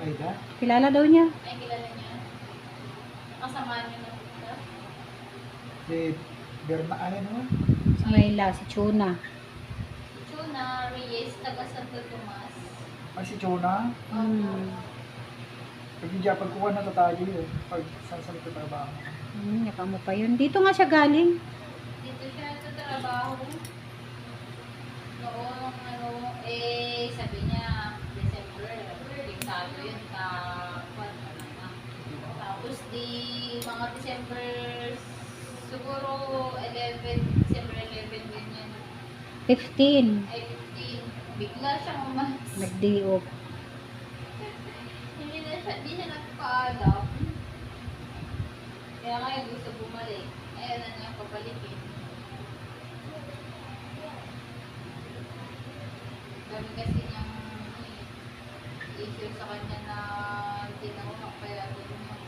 Aida? Kilala daw niya. Ay, kilala niya. Nakasama niyo na dito. Si Berna, ano naman? Si Mayla, si Chuna. Chuna Reyes, taga Santo Tomas. Ay, si Chona. Pag hindi pagkuha na tayo yun. Pag saan sa trabaho. Yaka mo pa yun. Dito nga siya galing. Dito siya sa trabaho. Noong sabi niya, December, limitado yun tapos di mga December, siguro 11, December 11 ganyan. 15. Ay, 15. Bigla siyang umalis. Nag-day off. Hindi siya nagpa-adopt. Kaya ngayon gusto bumalik. Ayaw na niya pabalikin. Dami kasi niyang issue sa kanya na ginawa kaya gano'n.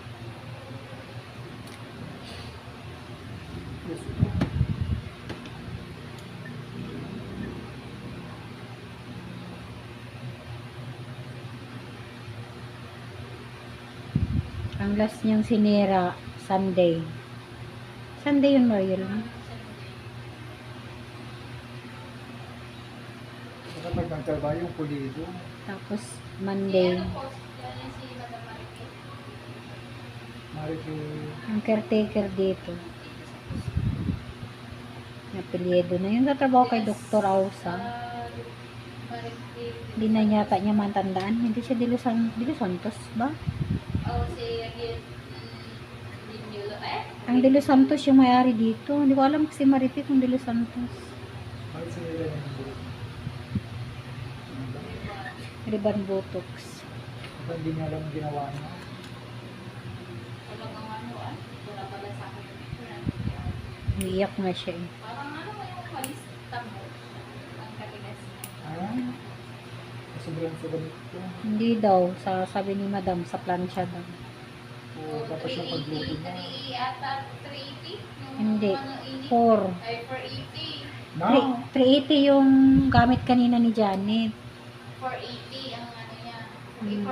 Yes. Ang last niyang sinira, Sunday. Sunday yun, Mariel. Saka pag nagtrabaho yung pulido. Tapos, Si Monday. ano po, si Madam Marikit. Mariki. Ang caretaker dito. Apelyido na yun sa trabaho kay Dr. Ausa. Marikit. Hindi na yata niya matandaan. Hindi siya Dilo Santos ba? Oh, si Dinulo. Ang Dilo Santos yung may-ari dito. Hindi ko alam kasi Maripi kung Dilo Santos. Ay, sinila na yung buhay. Riban Botox. Kapag hindi niya alam ang ginawa niya. Talagang wala pala sa akin. Iiyak nga siya eh. Parang yung malista mo. Ang katigas niya. Ah, sobrang sa ganito. Hindi daw. Sabi ni Madam, sa plancha daw. O, tapos yung pagluto niya. 380 ata, 380? Yung Hindi. init. 4. Ay, 480. No! 380 yung gamit kanina ni Janet. 480 ang ano niya. Mm.